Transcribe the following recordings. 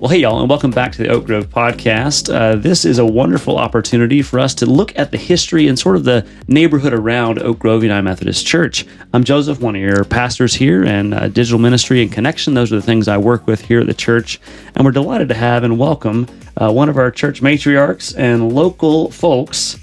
Well, hey, y'all, and welcome back to the Oak Grove podcast. This is a wonderful opportunity for us to look at the history and sort of the neighborhood around Oak Grove United Methodist Church. I'm Joseph, one of your pastors here, and digital ministry and connection. Those are the things I work with here at the church. And we're delighted to have and welcome one of our church matriarchs and local folks,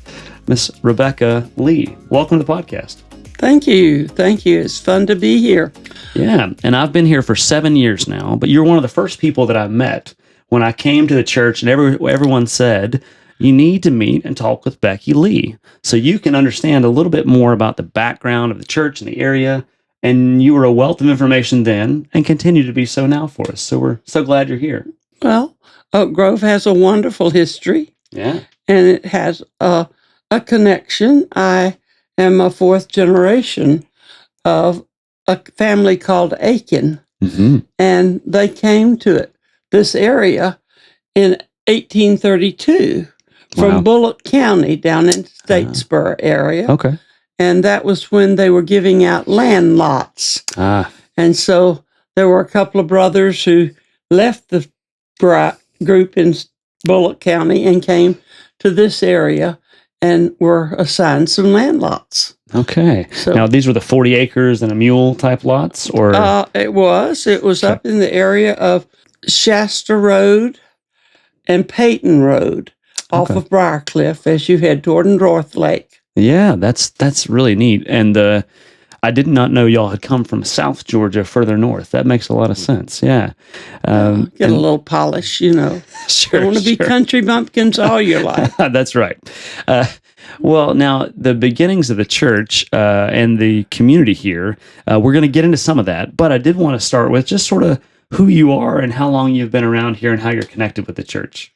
Miss Rebecca Lee. Welcome to the podcast. Thank you. Thank you. It's fun to be here. Yeah, and I've been here for 7 years now, but you're one of the first people that I met when I came to the church, and everyone said, you need to meet and talk with Becky Lee so you can understand a little bit more about the background of the church and the area, and you were a wealth of information then and continue to be so now for us. So we're so glad you're here. Well, Oak Grove has a wonderful history. Yeah. And it has a connection. I am a fourth generation of a family called Aiken, and they came to this area in 1832 from Bullock County down in Statesboro area. Okay. And that was when they were giving out land lots. And so there were a couple of brothers who left the group in Bullock County and came to this area and were assigned some land lots. Okay. So, now, these were the 40 acres and a mule type lots? Or It was up in the area of Shasta Road and Peyton Road off of Briarcliff as you head toward North Lake. Yeah, that's really neat. And I did not know y'all had come from South Georgia further north. That makes a lot of sense. Yeah. Get a little polish, you know. Sure. You want to be country bumpkins all your life. That's right. Well, now, the beginnings of the church and the community here, we're going to get into some of that. But I did want to start with just sort of who you are and how long you've been around here and how you're connected with the church.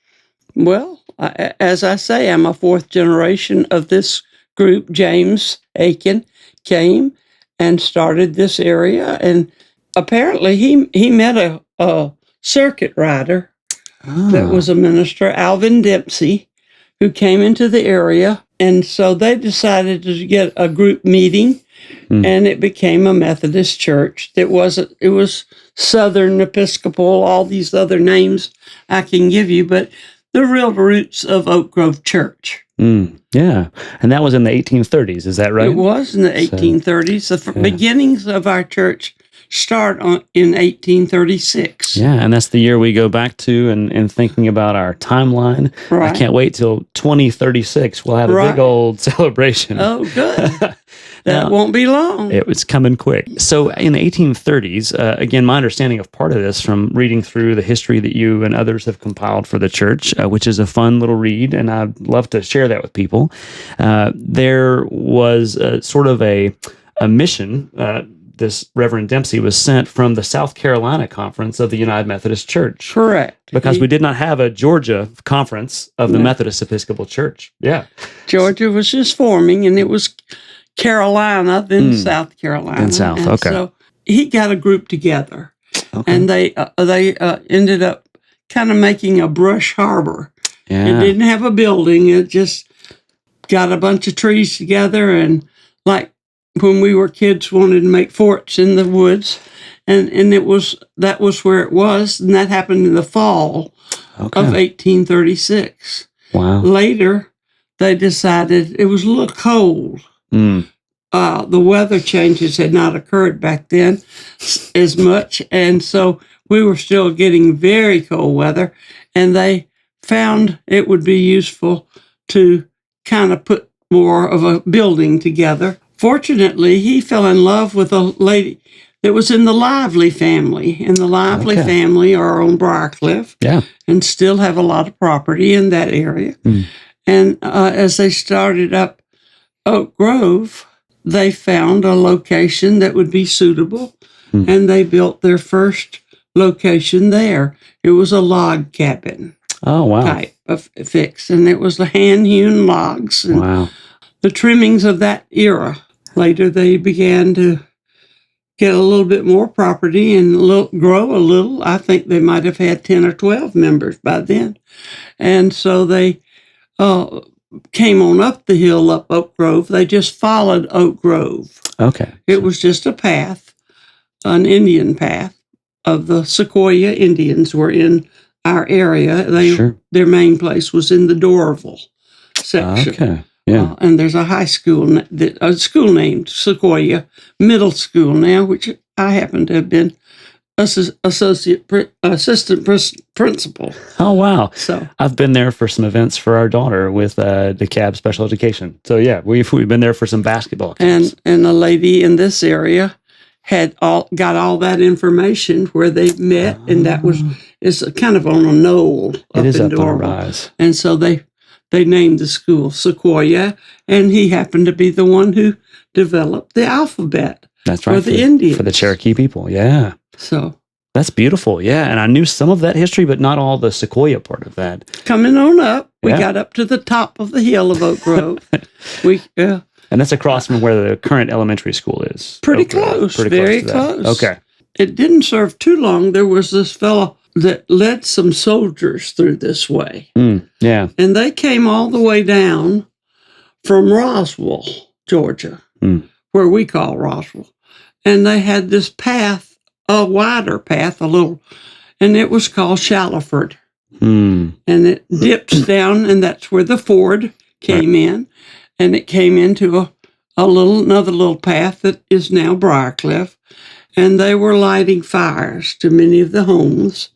Well, as I say, I'm a fourth generation of this group. James Aiken came and started this area, and apparently he met a circuit rider that was a minister, Alvin Dempsey, who came into the area, and so they decided to get a group meeting, and it became a Methodist church. It was Southern Episcopal, all these other names I can give you, but the real roots of Oak Grove Church. Yeah, and that was in the 1830s, is that right? It was in the 1830s. The beginnings of our church start in 1836. Yeah, and that's the year we go back to and thinking about our timeline. Right. I can't wait till 2036. We'll have a big old celebration. Oh, good. That won't be long. It's coming quick. So in the 1830s, again, my understanding of part of this from reading through the history that you and others have compiled for the church, which is a fun little read, and I'd love to share that with people. There was sort of a mission. This Reverend Dempsey was sent from the South Carolina Conference of the United Methodist Church. Correct. Because we did not have a Georgia conference of the Methodist Episcopal Church. Yeah. Georgia was just forming, and it was Carolina, then South Carolina. And South, okay. So he got a group together, and they ended up kind of making a brush harbor. Yeah. It didn't have a building. It just got a bunch of trees together, and like when we were kids, wanted to make forts in the woods, and that was where it was, and that happened in the fall of 1836. Wow. Later, they decided it was a little cold. The weather changes had not occurred back then as much, and so we were still getting very cold weather, and they found it would be useful to kind of put more of a building together. Fortunately, he fell in love with a lady that was in the Lively family, and the Lively family are on Briarcliff, and still have a lot of property in that area. And as they started up Oak Grove, they found a location that would be suitable, and they built their first location there. It was a log cabin type of fix, and it was the hand-hewn logs and the trimmings of that era. Later, they began to get a little bit more property and grow a little. I think they might have had 10 or 12 members by then. And so they came on up the hill up Oak Grove. They just followed Oak Grove. Okay. It was just a path, an Indian path of the Sequoia Indians were in our area. Their main place was in the Doraville section. Okay. Yeah. And there's a high school, a school named Sequoia Middle School now, which I happen to have been assistant principal. Oh, wow. So I've been there for some events for our daughter with DeKalb Special Education. So yeah, we've been there for some basketball camps. And a lady in this area got all that information where they met, and it's kind of on a knoll up in Doraville. And so they named the school Sequoia, and he happened to be the one who developed the alphabet. That's right. For the Indians. For the Cherokee people, yeah. So that's beautiful, yeah. And I knew some of that history, but not all the Sequoia part of that. Coming on up, we got up to the top of the hill of Oak Grove. And that's across from where the current elementary school is. Pretty close, very close. Okay. It didn't serve too long. There was this fellow that led some soldiers through this way. Yeah. And they came all the way down from Roswell, Georgia, where we call Roswell. And they had this path, a wider path, and it was called Shallowford. And it dips down, and that's where the ford came in. And it came into another little path that is now Briarcliff. And they were lighting fires to many of the homes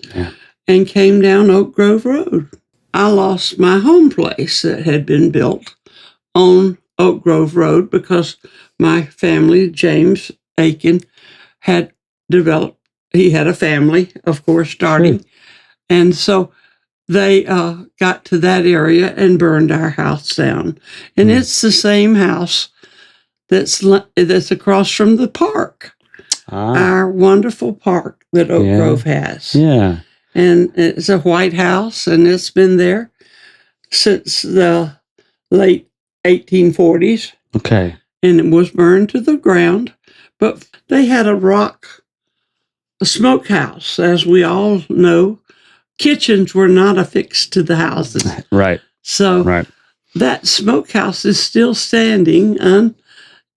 and came down Oak Grove Road. I lost my home place that had been built on Oak Grove Road because my family, James Aiken, had developed, he had a family, of course, starting. Sure. And so they got to that area and burned our house down. And it's the same house that's across from the park. Our wonderful park that Oak Grove has. Yeah. And it's a white house, and it's been there since the late 1840s. Okay. And it was burned to the ground. But they had a smokehouse, as we all know. Kitchens were not affixed to the houses. Right. So that smokehouse is still standing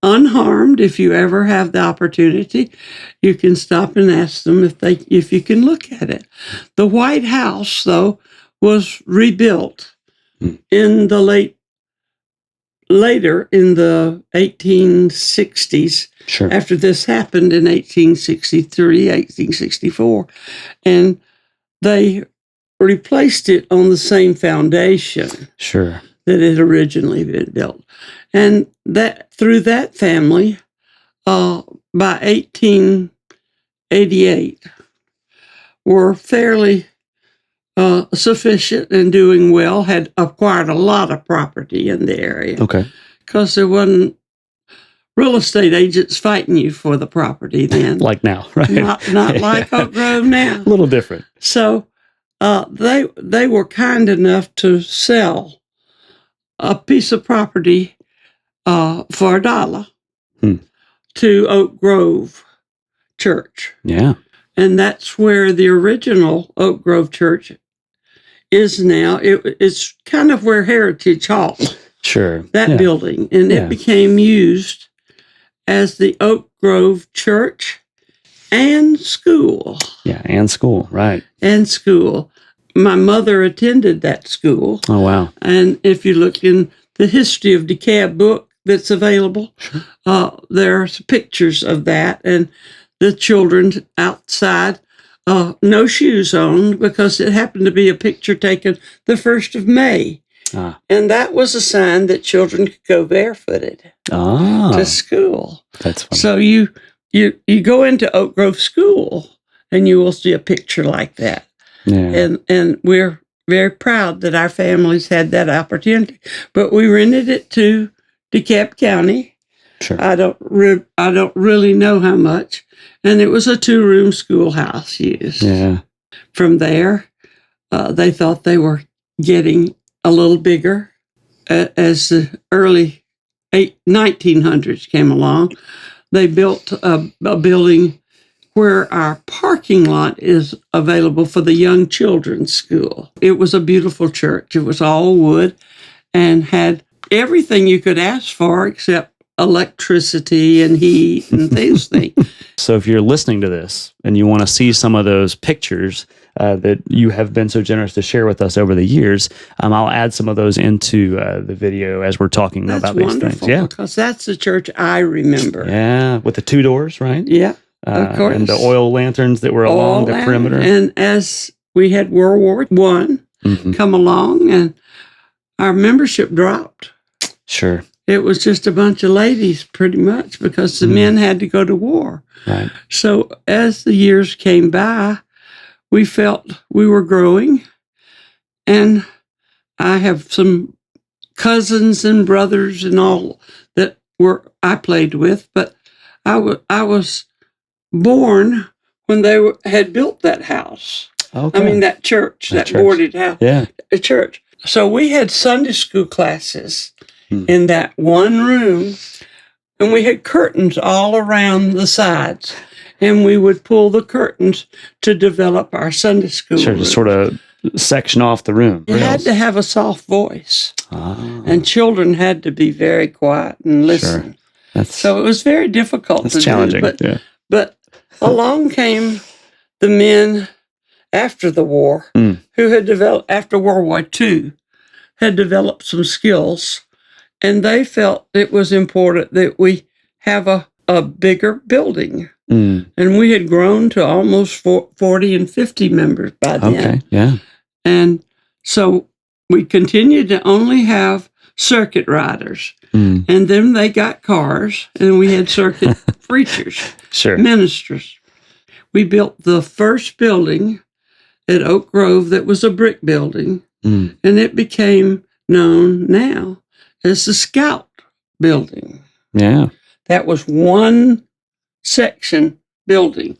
unharmed. If you ever have the opportunity, you can stop and ask them if you can look at it. The White House, though, was rebuilt in the later in the 1860s. Sure. After this happened in 1863, 1864, and they replaced it on the same foundation. Sure. That had originally been built. And that through that family, by 1888, were fairly sufficient and doing well, had acquired a lot of property in the area. Okay. Because there wasn't real estate agents fighting you for the property then. Like now, right? Not like Oak Grove now. A little different. So they were kind enough to sell a piece of property for $1 to Oak Grove Church. Yeah. And that's where the original Oak Grove Church is now. It's kind of where Heritage Hall. Sure. That building. And it became used as the Oak Grove Church and school. Yeah, and school, right. And school. My mother attended that school. Oh, wow. And if you look in the History of DeKalb book that's available, there's pictures of that. And the children outside, no shoes on, because it happened to be a picture taken the 1st of May. And that was a sign that children could go barefooted to school. That's funny. So you go into Oak Grove School and you will see a picture like that. Yeah. And we're very proud that our families had that opportunity. But we rented it to DeKalb County. Sure. I don't really know how much. And it was a 2-room schoolhouse used. Yeah. From there, they thought they were getting a little bigger as the early 1900s came along. They built a building where our parking lot is available for the young children's school. It was a beautiful church. It was all wood and had everything you could ask for except electricity and heat and those things. So if you're listening to this and you want to see some of those pictures, that you have been so generous to share with us over the years. I'll add some of those into the video as we're talking about these things. Yeah, because that's the church I remember. Yeah, with the 2 doors, right? Yeah, of course. And the oil lanterns that were along the perimeter. And as we had World War I come along, and our membership dropped. Sure. It was just a bunch of ladies, pretty much, because the men had to go to war. Right. So as the years came by, we felt we were growing. And I have some cousins and brothers and all that I played with, but I was born when they had built that house. Okay. I mean, that church, that boarded house. Yeah. A church. So we had Sunday school classes in that one room, and we had curtains all around the sides, and we would pull the curtains to develop our Sunday school room. To sort of section off the room. You had to have a soft voice, and children had to be very quiet and listen. Sure. So it was very difficult to challenging. do. But along came the men after the war who had developed, after World War II, had developed some skills. And they felt it was important that we have a bigger building. And we had grown to almost 40 and 50 members by then. Okay, yeah. And so we continued to only have circuit riders. And then they got cars, and we had circuit preachers, ministers. We built the first building at Oak Grove that was a brick building, and it became known now as the Scout Building. Yeah. That was one section building.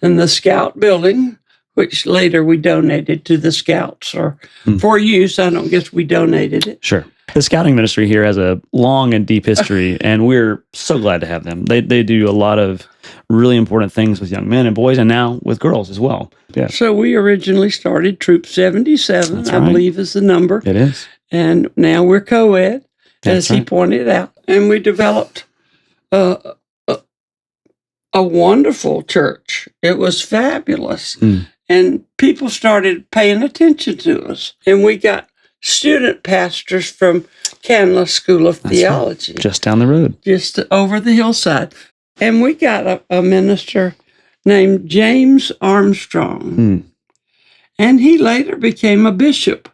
And the Scout Building, which later we donated to the Scouts, or for use, I don't guess we donated it. Sure. The scouting ministry here has a long and deep history, and we're so glad to have them. They do a lot of really important things with young men and boys, and now with girls as well. Yeah. So we originally started Troop 77, I believe is the number. It is. And now we're co-ed, as he pointed out. And we developed a wonderful church. It was fabulous. And people started paying attention to us. And we got student pastors from Canla School of Theology. Right. Just down the road. Just over the hillside. And we got a minister named James Armstrong. And he later became a bishop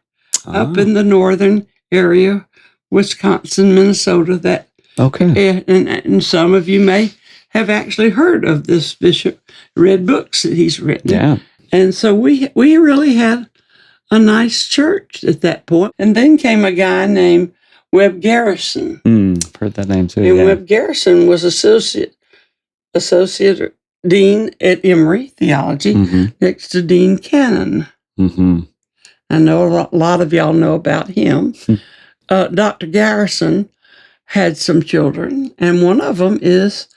up in the northern area, Wisconsin, Minnesota. And some of you may have actually heard of this bishop, read books that he's written. Yeah. And so we really had a nice church at that point. And then came a guy named Webb Garrison. I've heard that name too. And Webb Garrison was associate dean at Emory Theology, next to Dean Cannon. I know a lot of y'all know about him. Dr. Garrison had some children, and one of them is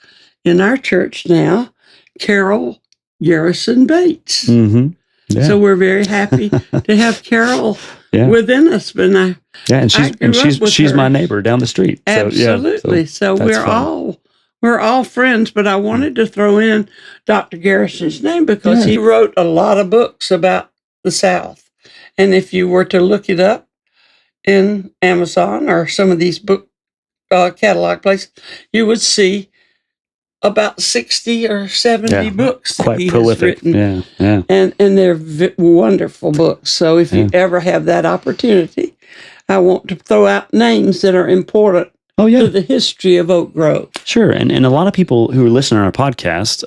in our church now, Carol Garrison Bates. So we're very happy to have Carol within us. But she's my neighbor down the street. Absolutely. So we're all friends. But I wanted to throw in Dr. Garrison's name because he wrote a lot of books about the South. And if you were to look it up in Amazon or some of these book catalog places, you would see about 60 or 70 books that he prolific. has written. Yeah. And they're wonderful books. So if you ever have that opportunity, I want to throw out names that are important to the history of Oak Grove. Sure. And a lot of people who listen to our podcast,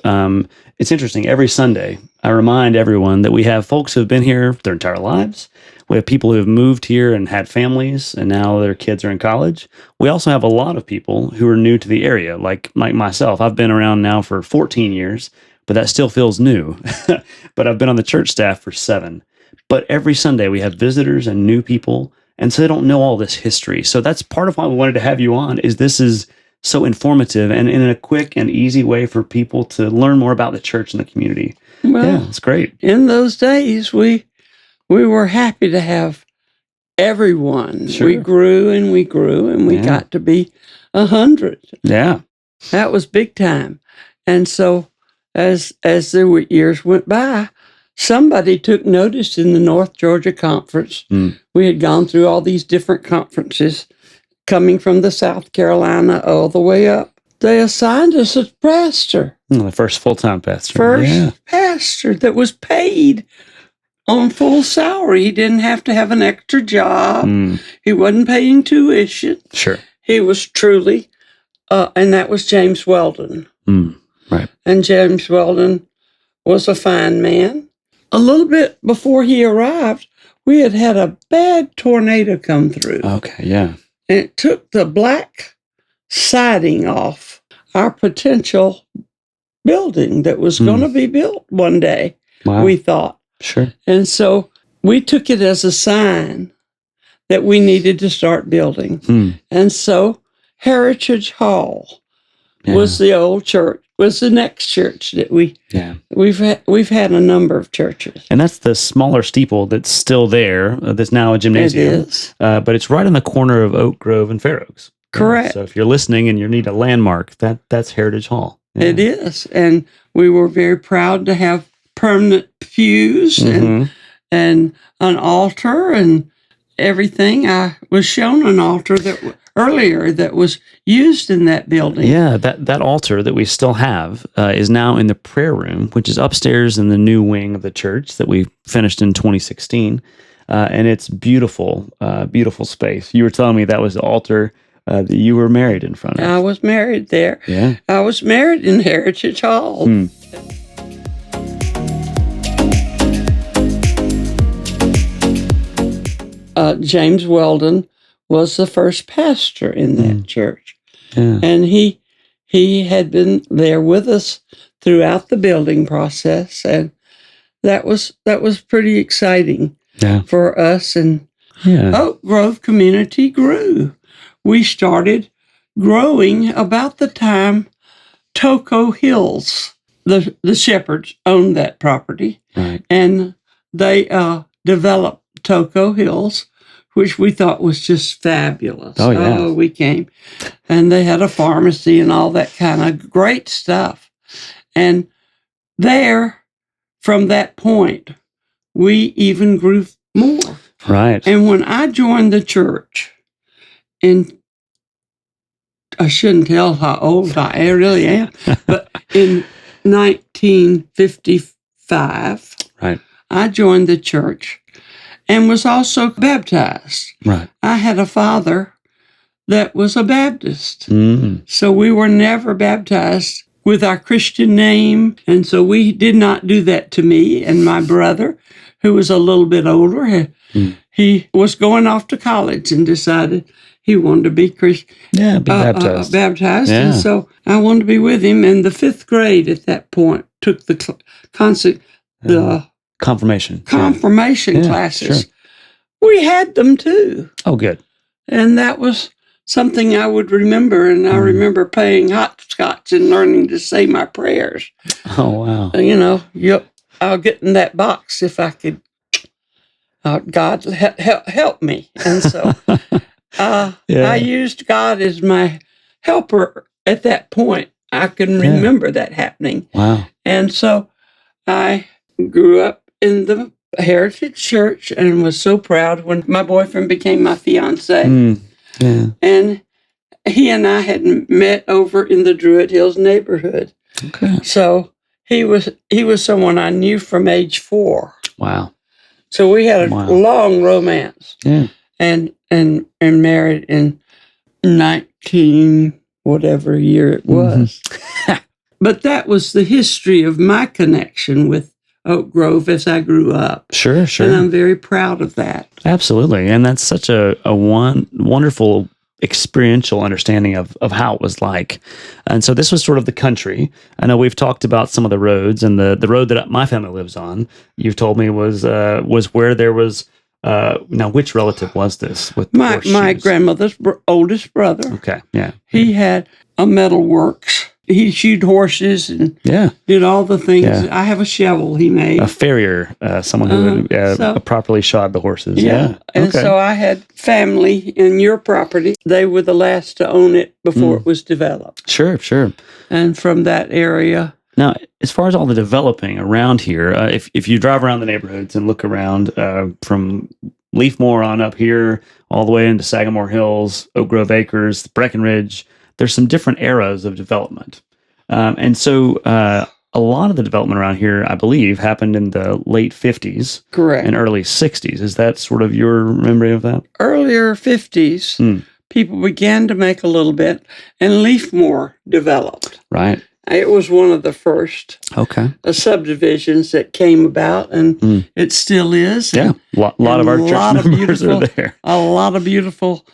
it's interesting. Every Sunday, I remind everyone that we have folks who have been here their entire lives. We have people who have moved here and had families, and now their kids are in college. We also have a lot of people who are new to the area, like myself. I've been around now for 14 years, but that still feels new. But I've been on the church staff for 7. But every Sunday we have visitors and new people, and so they don't know all this history. So that's part of why we wanted to have you on, is this is so informative and in a quick and easy way for people to learn more about the church and the community. Well, it's great. In those days, we were happy to have everyone. Sure. We grew and we got to be 100. Yeah. That was big time. And so as the years went by, somebody took notice in the North Georgia Conference. We had gone through all these different conferences coming from the South Carolina all the way up. They assigned us a pastor. The first full-time pastor. First pastor that was paid on full salary. He didn't have to have an extra job. He wasn't paying tuition. Sure. He was truly, and that was James Weldon. Right. And James Weldon was a fine man. A little bit before he arrived, we had a bad tornado come through. Okay, yeah. And it took the black siding off our potential building that was going to be built one day, we thought. Sure. And so we took it as a sign that we needed to start building. And so Heritage Hall was the old church, was the next church that we've had a number of churches. And that's the smaller steeple that's still there, that's now a gymnasium. It is. But it's right on the corner of Oak Grove and Fair Oaks. Correct. So if you're listening and you need a landmark, that's Heritage Hall. Yeah. It is. And we were very proud to have permanent pews and an altar and everything. I was shown an altar earlier that was used in that building. Yeah, that altar that we still have is now in the prayer room, which is upstairs in the new wing of the church that we finished in 2016. And it's beautiful, beautiful space. You were telling me that was the altar that you were married in front of. I was married there. Yeah. I was married in Heritage Hall. James Weldon was the first pastor in that church. Yeah. And he had been there with us throughout the building process. And that was pretty exciting for us. And Oak Grove community grew. We started growing about the time Toco Hills, the Shepherds owned that property. Right. And they developed Toco Hills, which we thought was just fabulous. Oh, yeah. Oh, we came. And they had a pharmacy and all that kind of great stuff. And there, from that point, we even grew more. Right. And when I joined the church, and I shouldn't tell how old I really am, but in 1955, I joined the church and was also baptized. Right. I had a father that was a Baptist. So we were never baptized with our Christian name. And so we did not do that to me and my brother, who was a little bit older. He was going off to college and decided he wanted to be Christian. Yeah, be baptized. Baptized. And so I wanted to be with him. And the fifth grade at that point took the confirmation classes. Sure. We had them too. Oh, good. And that was something I would remember. And I remember playing hopscotch and learning to say my prayers. Oh, wow. I'll get in that box if I could. God help me. And so I used God as my helper at that point. I can remember that happening. Wow. And so I grew up in the Heritage Church and was so proud when my boyfriend became my fiance. And he and I had met over in the Druid Hills neighborhood. Okay. So he was someone I knew from age 4. Wow. So we had a long romance. Yeah. And married in 19 whatever year it was. But that was the history of my connection with Oak Grove as I grew up. Sure. And I'm very proud of that. Absolutely. And that's such a wonderful experiential understanding of how it was like. And so this was sort of the country. I know we've talked about some of the roads, and the road that my family lives on, you've told me was where there was, now which relative was this? With my grandmother's oldest brother. Okay, yeah. He had a metal works. He shoed horses and did all the things. Yeah. I have a shovel he made. A farrier, someone who would properly shod the horses. Yeah. And so I had family in your property. They were the last to own it before it was developed. Sure. And from that area, Now, as far as all the developing around here, if you drive around the neighborhoods and look around from Leafmore on up here, all the way into Sagamore Hills, Oak Grove Acres, Breckenridge, there's some different eras of development. And so a lot of the development around here, I believe, happened in the late 50s. Correct. And early 60s. Is that sort of your memory of that? Earlier 50s, people began to make a little bit, and Leafmore developed. Right. It was one of the first subdivisions that came about, and it still is. Yeah, a lot of our church members are there. A lot of beautiful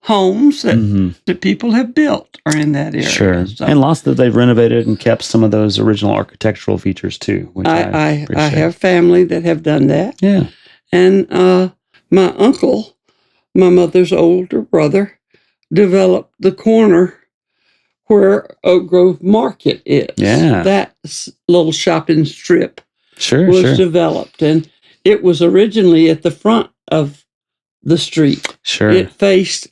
homes that people have built are in that area. Sure, so, and lots that they've renovated and kept some of those original architectural features too. Which I have family that have done that. Yeah, and my uncle, my mother's older brother, developed the corner where Oak Grove Market is. Yeah. That little shopping strip was developed. And it was originally at the front of the street. Sure. It faced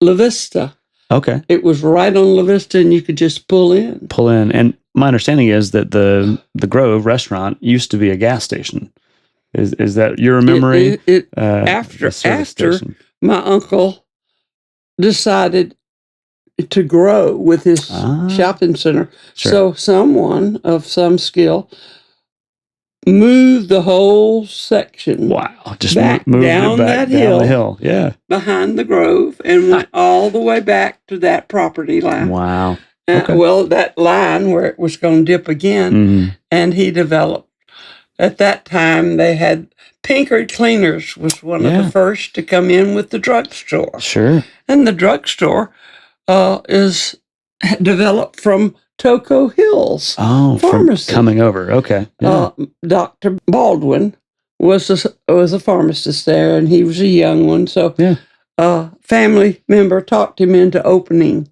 La Vista. Okay. It was right on La Vista, and you could just pull in. And my understanding is that the Grove restaurant used to be a gas station. Is that your memory? After my uncle decided to grow with his shopping center. Sure. So someone of some skill moved the whole section. Wow. Just back moved down it back that down the hill. Yeah. Behind the Grove, and went all the way back to that property line. Wow. Well, that line where it was going to dip again, and he developed. At that time, they had Pinkard Cleaners was one of the first to come in with the drugstore. Sure. And the drugstore is developed from Toco Hills Pharmacy. From coming over. Okay. Yeah. Dr. Baldwin was a pharmacist there, and he was a young one. So a family member talked him into opening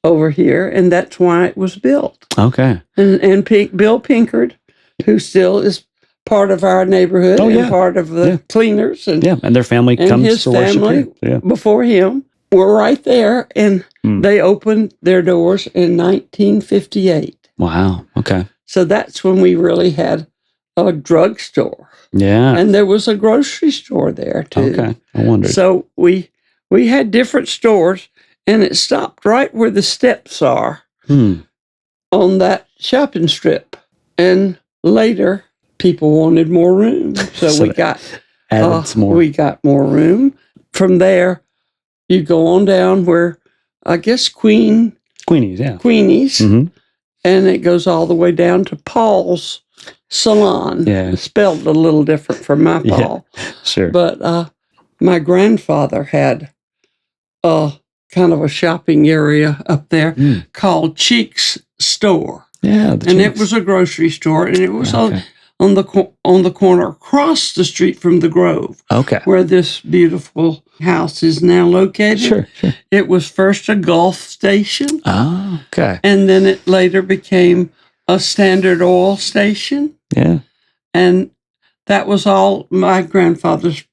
over here, and that's why it was built. Okay. And Bill Pinkard, who still is part of our neighborhood and part of the cleaners. And their family comes his to worship family here. before him were right there, and they opened their doors in 1958. Wow. Okay. So that's when we really had a drugstore. Yeah. And there was a grocery store there too. Okay. I wondered. So we had different stores, and it stopped right where the steps are on that shopping strip. And later, people wanted more room, so we got some more. We got more room. From there, you go on down where I guess Queenie's, and it goes all the way down to Paul's Salon. Yeah, spelled a little different from my Paul. Yeah, sure. But my grandfather had kind of a shopping area up there called Cheek's Store. Yeah, and it was a grocery store, and it was on the corner across the street from the Grove. Okay. Where this beautiful house is now located. Sure. It was first a Gulf station. Oh, okay. And then it later became a Standard Oil station. Yeah. And that was all my grandfather's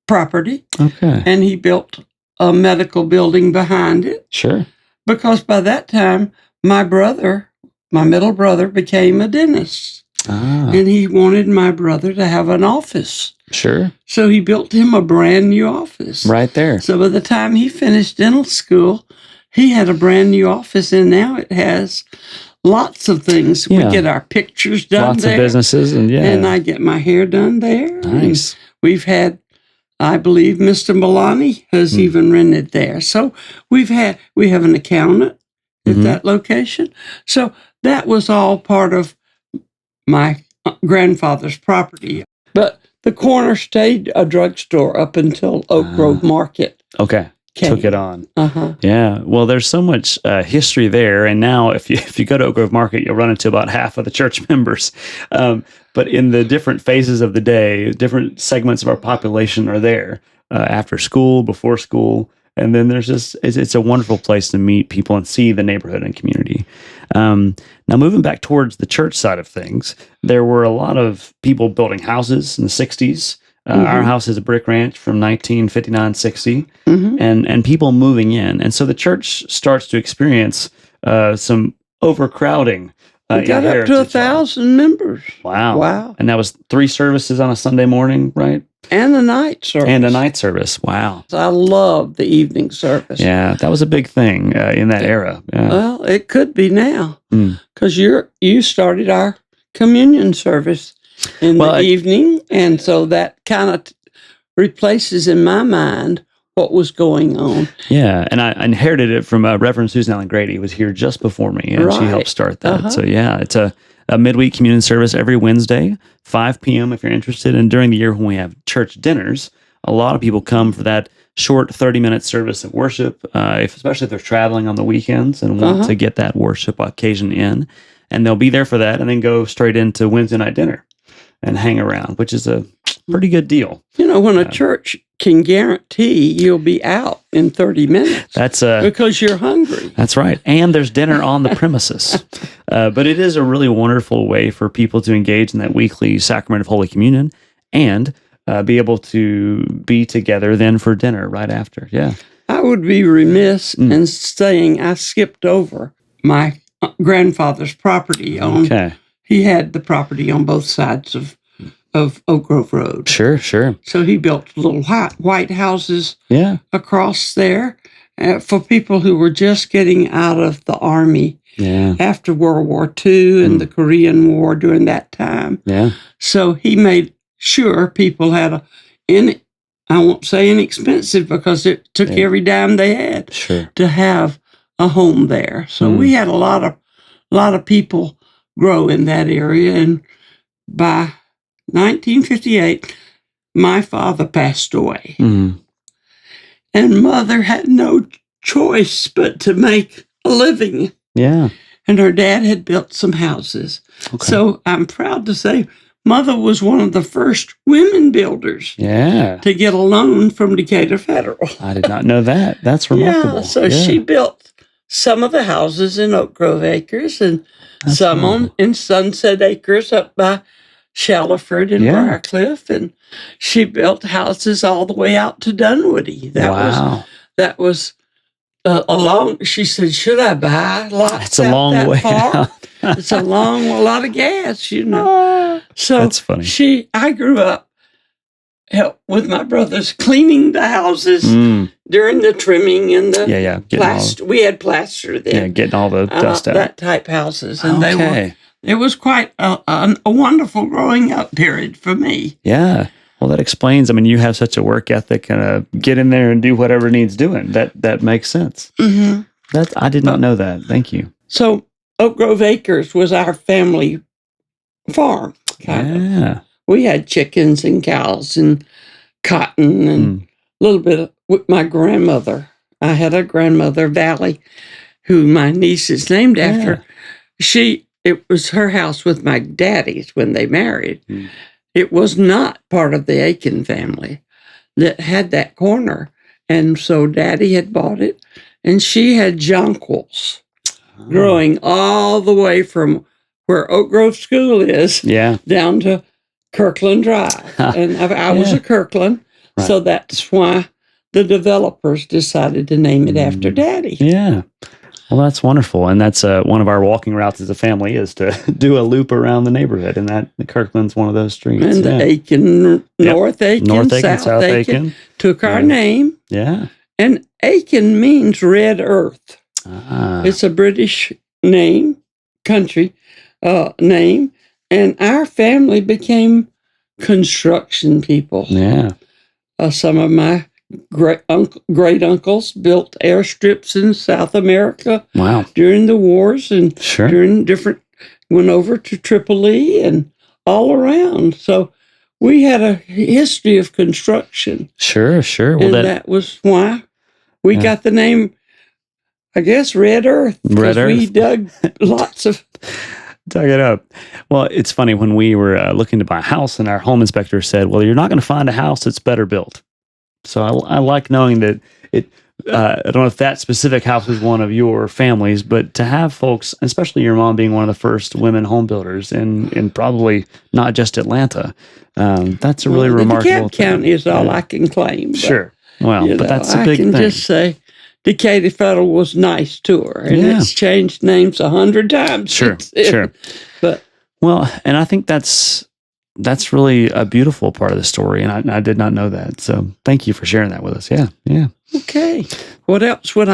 property. Okay. And he built a medical building behind it. Sure. Because by that time, my middle brother, became a dentist. And he wanted my brother to have an office. Sure. So he built him a brand new office. Right there. So by the time he finished dental school, he had a brand new office, and now it has lots of things. Yeah. We get our pictures done lots there. Lots of businesses, and I get my hair done there. Nice. And we've had, I believe, Mr. Milani has even rented there. So we have an accountant at that location. So that was all part of my grandfather's property. But the corner stayed a drugstore up until Oak Grove Market. Okay. Came. Took it on. Yeah. Well, there's so much history there. And now if you go to Oak Grove Market, you'll run into about half of the church members. But in the different phases of the day, different segments of our population are there after school, before school. And then there's it's a wonderful place to meet people and see the neighborhood and community. Now, moving back towards the church side of things, there were a lot of people building houses in the 60s. Our house is a brick ranch from 1959-60, and people moving in. And so the church starts to experience some overcrowding We got up to 1,000 members. Wow. Wow. And that was 3 services on a Sunday morning, right? And a night service. And a night service. Wow. I love the evening service. Yeah, that was a big thing in that era. Yeah. Well, it could be now because you started our communion service in the evening, and so that kind of replaces in my mind what was going on. Yeah, and I inherited it from Reverend Susan Allen Grady, who was here just before me, and she helped start that. So yeah, it's a midweek communion service every Wednesday, 5 p.m. if you're interested. And during the year when we have church dinners, a lot of people come for that short 30-minute service of worship, especially if they're traveling on the weekends and want to get that worship occasion in. And they'll be there for that and then go straight into Wednesday night dinner and hang around, which is a pretty good deal. You know, when a church can guarantee you'll be out in 30 minutes. That's because you're hungry. That's right. And there's dinner on the premises. But it is a really wonderful way for people to engage in that weekly sacrament of Holy Communion and be able to be together then for dinner right after. Yeah. I would be remiss in saying I skipped over my grandfather's property. He had the property on both sides of Oak Grove Road. Sure. So he built little white houses across there for people who were just getting out of the Army after World War II and the Korean War during that time. Yeah. So he made sure people had I won't say inexpensive because it took every dime they had to have a home there. So we had a lot of people grow in that area, and by 1958, my father passed away. And Mother had no choice but to make a living. Yeah. And her dad had built some houses. Okay. So I'm proud to say Mother was one of the first women builders to get a loan from Gator Federal. I did not know that. That's remarkable. So she built some of the houses in Oak Grove Acres and some in Sunset Acres up by Shallowford and Briarcliff, and she built houses all the way out to Dunwoody. That was a long. She said, "Should I buy lots?" It's a long way out. It's a lot of gas, you know. So that's funny. I grew up with my brothers cleaning the houses during the trimming and the plaster. We had plaster then. Yeah, getting all the dust out. That type houses, and it was quite a wonderful growing up period for me. Yeah. Well, that explains. I mean, you have such a work ethic and get in there and do whatever needs doing. That makes sense. I did not know that. Thank you. So Oak Grove Acres was our family farm. Kind of. We had chickens and cows and cotton and a little bit with my grandmother. I had a grandmother, Valley, who my niece is named after. It was her house with my daddy's when they married. It was not part of the Aiken family that had that corner. And so Daddy had bought it, and she had jonquils growing all the way from where Oak Grove School is down to Kirkland Drive. And I was a Kirkland, so that's why the developers decided to name it after Daddy. Yeah. Well, that's wonderful. And that's one of our walking routes as a family is to do a loop around the neighborhood. And the Kirkland's one of those streets. And the Aiken, North Aiken, South Aiken took our name. Yeah. And Aiken means red earth. It's a British country name. And our family became construction people. Yeah. Some of my great uncles built airstrips in South America during the wars and during went over to Tripoli and all around. So we had a history of construction. Sure. Well, and that was why we got the name, I guess, Red Earth. Red Earth. We dug lots of... Dug it up. Well, it's funny when we were looking to buy a house and our home inspector said, well, you're not going to find a house that's better built. So I like knowing that I don't know if that specific house was one of your families, but to have folks, especially your mom being one of the first women home builders in probably not just Atlanta, that's a really remarkable DeKalb County is all I can claim. Sure. Well, but that's a big thing. I can just say Decatur Federal was nice to her, and it's changed names 100 times. Sure. But well, and I think that's really a beautiful part of the story, and I did not know that. So thank you for sharing that with us. Yeah. Okay. What else would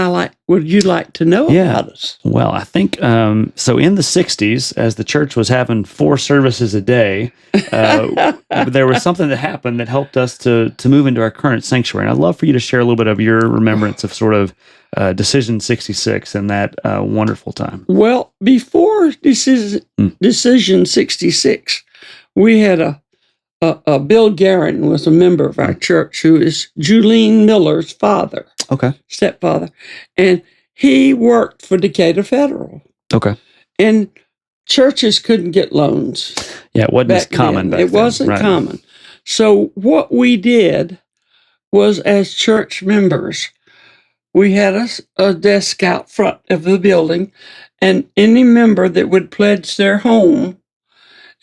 you like to know about us? Well, I think so. In the '60s, as the church was having 4 services a day, there was something that happened that helped us to move into our current sanctuary. And I'd love for you to share a little bit of your remembrance of sort of Decision 66 and that wonderful time. Well, before Decision 66, we had a Bill Guerin was a member of our church who is Julene Miller's father. Okay. Stepfather. And he worked for Decatur Federal. Okay. And churches couldn't get loans. Yeah, it wasn't as common back then. It wasn't common. So what we did was, as church members, we had a desk out front of the building, and any member that would pledge their home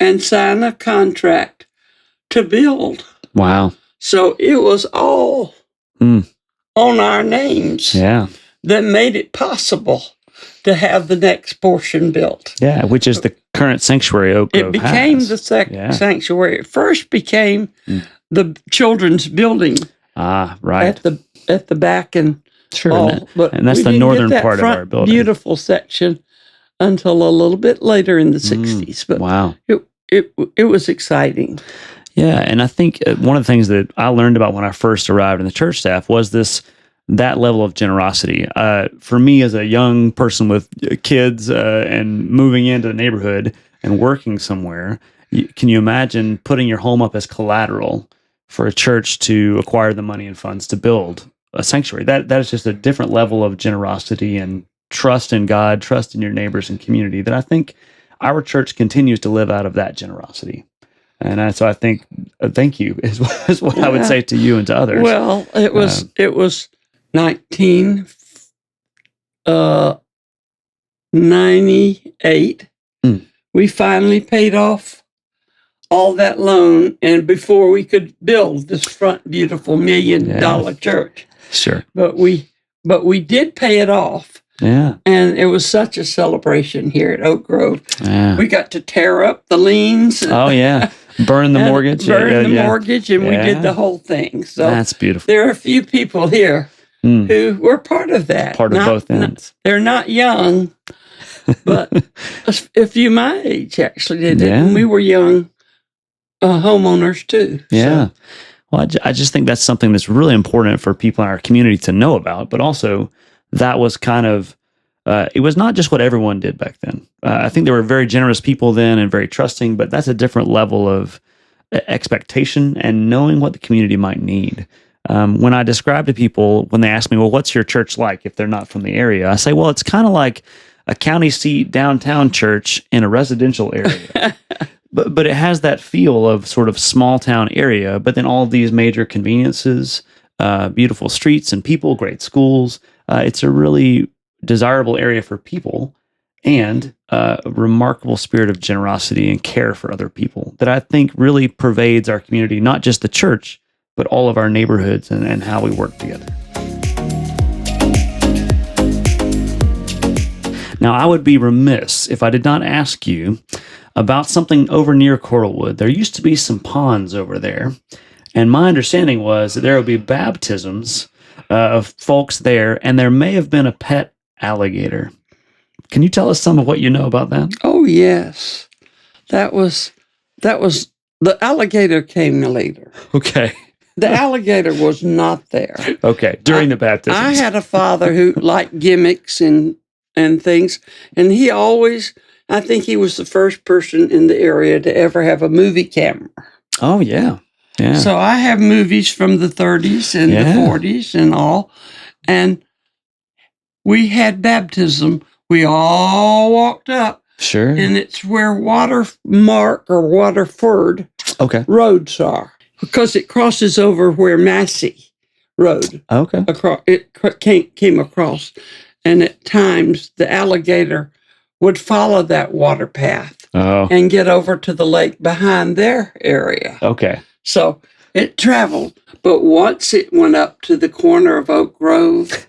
and sign a contract to build. Wow. So it was all on our names that made it possible to have the next portion built. Yeah, which is the current sanctuary Oak Grove It became the sanctuary. It first became the children's building. Right. At the back and and that's the northern part of our building. Beautiful section until a little bit later in the 60s. But wow. It was exciting. Yeah, and I think one of the things that I learned about when I first arrived in the church staff was that level of generosity. For me, as a young person with kids and moving into the neighborhood and working somewhere, can you imagine putting your home up as collateral for a church to acquire the money and funds to build a sanctuary? That is just a different level of generosity and trust in God, trust in your neighbors and community that I think our church continues to live out of that generosity. And so I think thank you is what I would say to you and to others. Well, it was 1998. We finally paid off all that loan, and before we could build this front beautiful $1 million church. Sure. But we did pay it off. Yeah. And it was such a celebration here at Oak Grove. Yeah. We got to tear up the liens. Burn the mortgage. Mortgage, and we did the whole thing. So that's beautiful. There are a few people here who were part of that. Part of both ends. They're not young, but a few my age actually did it. And we were young homeowners too. Yeah. So. Well, I just think that's something that's really important for people in our community to know about, but also that was kind of, it was not just what everyone did back then. I think there were very generous people then and very trusting, but that's a different level of expectation and knowing what the community might need. When I describe to people, when they ask me, well, what's your church like if they're not from the area? I say, well, it's kind of like a county seat downtown church in a residential area. But it has that feel of sort of small town area, but then all of these major conveniences, beautiful streets and people, great schools. It's a really desirable area for people and a remarkable spirit of generosity and care for other people that I think really pervades our community, not just the church, but all of our neighborhoods and how we work together. Now, I would be remiss if I did not ask you about something over near Coralwood. There used to be some ponds over there, and my understanding was that there would be baptisms of folks there, and there may have been a pet alligator. Can you tell us some of what you know about that? Oh, yes. That was the alligator came later. Okay. The alligator was not there. Okay, during the baptism. I had a father who liked gimmicks and things, and he always, I think he was the first person in the area to ever have a movie camera. Oh, yeah. Yeah. So I have movies from the 30s and the 40s and all, and we had baptism. We all walked up. Sure. And it's where Watermark or Waterford roads are, because it crosses over where Massey Road. Okay. It came across. And at times, the alligator would follow that water path and get over to the lake behind their area. Okay. So it traveled. But once it went up to the corner of Oak Grove,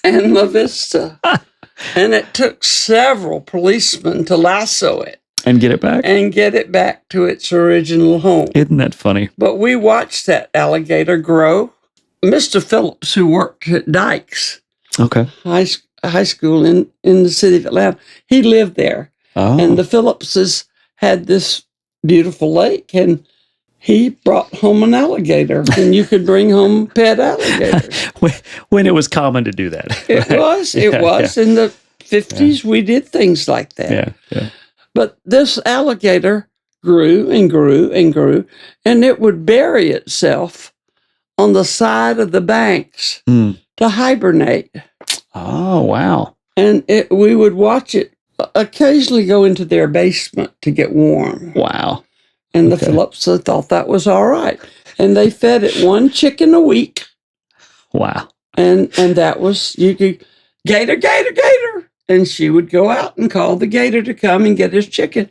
and La Vista. And it took several policemen to lasso it. And get it back? And get it back to its original home. Isn't that funny? But we watched that alligator grow. Mr. Phillips, who worked at Dykes High School in the city of Atlanta, he lived there. Oh. And the Phillipses had this beautiful lake, and he brought home an alligator, and you could bring home pet alligators. When it was common to do that. It was. It was. In the 50s, we did things like that. Yeah. But this alligator grew and grew and grew, and it would bury itself on the side of the banks to hibernate. Oh, wow. And we would watch it occasionally go into their basement to get warm. Wow. And the Phillips thought that was all right. And they fed it one chicken a week. Wow. And that was, you could, Gator, Gator, Gator. And she would go out and call the gator to come and get his chicken.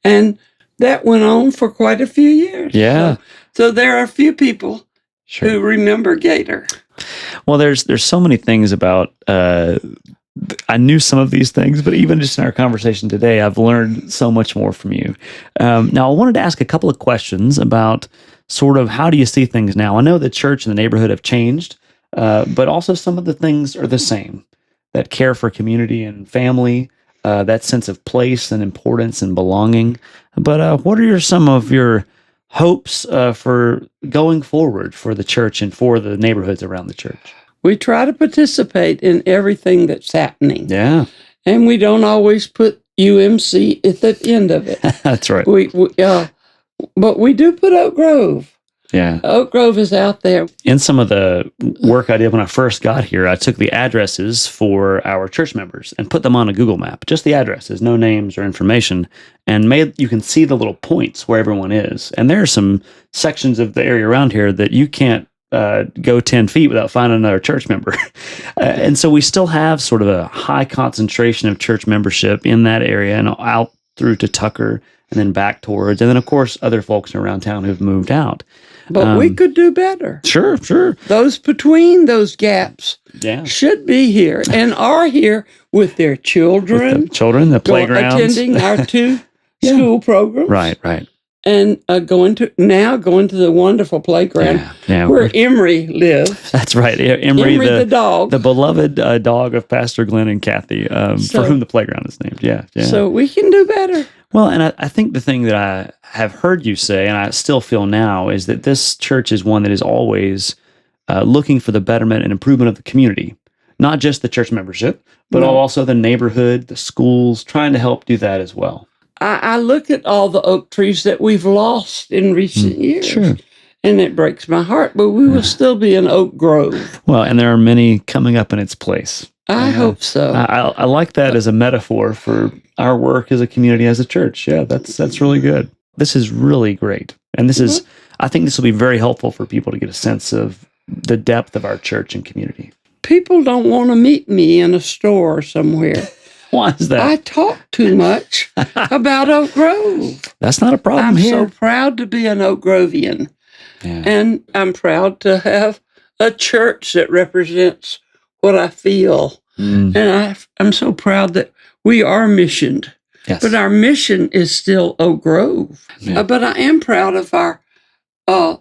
And that went on for quite a few years. Yeah. So there are a few people who remember Gator. Well, there's so many things about, I knew some of these things, but even just in our conversation today, I've learned so much more from you. Now, I wanted to ask a couple of questions about sort of how do you see things now? I know the church and the neighborhood have changed, but also some of the things are the same. That care for community and family, that sense of place and importance and belonging. But what are some of your hopes for going forward for the church and for the neighborhoods around the church? We try to participate in everything that's happening. Yeah. And we don't always put UMC at the end of it. That's right. But we do put Oak Grove. Yeah. Oak Grove is out there. In some of the work I did when I first got here, I took the addresses for our church members and put them on a Google map, just the addresses, no names or information, and you can see the little points where everyone is. And there are some sections of the area around here that you can't go 10 feet without finding another church member. And so we still have sort of a high concentration of church membership in that area and out through to Tucker and then back towards, and then of course other folks around town who've moved out. But we could do better. Sure. Those between those gaps should be here and are here with their children. The playgrounds. Attending our 2 school programs. Right. And going to the wonderful playground where Emery lives. That's right. Emery the dog. The beloved dog of Pastor Glenn and Kathy, for whom the playground is named. Yeah. So we can do better. Well, and I think the thing that I have heard you say, and I still feel now, is that this church is one that is always looking for the betterment and improvement of the community. Not just the church membership, but also the neighborhood, the schools, trying to help do that as well. I look at all the oak trees that we've lost in recent years. Sure. And it breaks my heart, but we will still be an oak grove. Well, and there are many coming up in its place. I hope so. I like that as a metaphor for our work as a community, as a church. Yeah, that's really good. This is really great. And I think this will be very helpful for people to get a sense of the depth of our church and community. People don't want to meet me in a store somewhere. Why is that? I talk too much about Oak Grove. That's not a problem here. I'm so proud to be an Oak Grovian. Yeah. And I'm proud to have a church that represents what I feel. And I'm so proud that we are missioned. Yes. But our mission is still Oak Grove. Yeah. But I am proud of our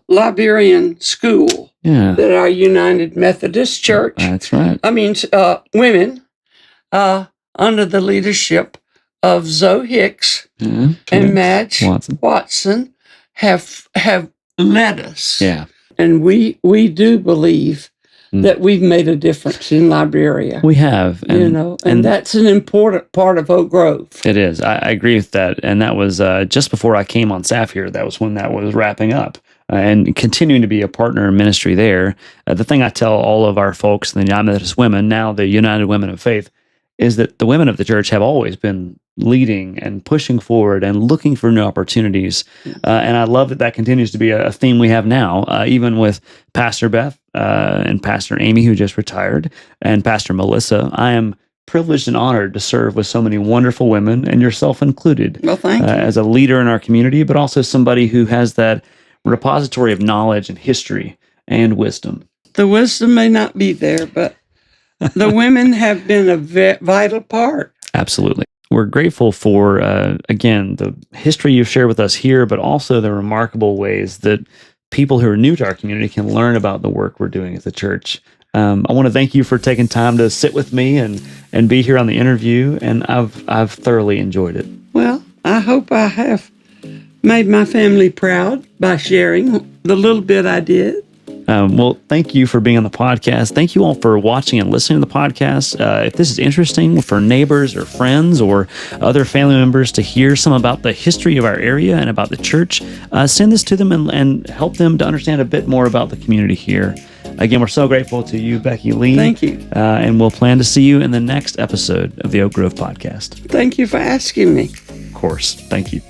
Liberian school that our United Methodist Church. That's right. I mean, women under the leadership of Zoe Hicks and Madge Watson have led us. Yeah. And we do believe that we've made a difference in Liberia. We have. And that's an important part of Oak Grove. It is. I agree with that. And that was just before I came on staff here. That was when that was wrapping up. And continuing to be a partner in ministry there. The thing I tell all of our folks, the United Methodist women, now the United Women of Faith, is that the women of the church have always been leading and pushing forward and looking for new opportunities. And I love that continues to be a theme we have now, even with Pastor Beth and Pastor Amy, who just retired, and Pastor Melissa. I am privileged and honored to serve with so many wonderful women, and yourself included. Well, thank you. As a leader in our community, but also somebody who has that repository of knowledge and history and wisdom. The wisdom may not be there, but The women have been a vital part. Absolutely. We're grateful for, again, the history you've shared with us here, but also the remarkable ways that people who are new to our community can learn about the work we're doing as a church. I want to thank you for taking time to sit with me and be here on the interview, and I've thoroughly enjoyed it. Well, I hope I have made my family proud by sharing the little bit I did. Well, thank you for being on the podcast. Thank you all for watching and listening to the podcast. If this is interesting for neighbors or friends or other family members to hear some about the history of our area and about the church, send this to them and help them to understand a bit more about the community here. Again, we're so grateful to you, Becky Lee. Thank you. And we'll plan to see you in the next episode of the Oak Grove podcast. Thank you for asking me. Of course. Thank you.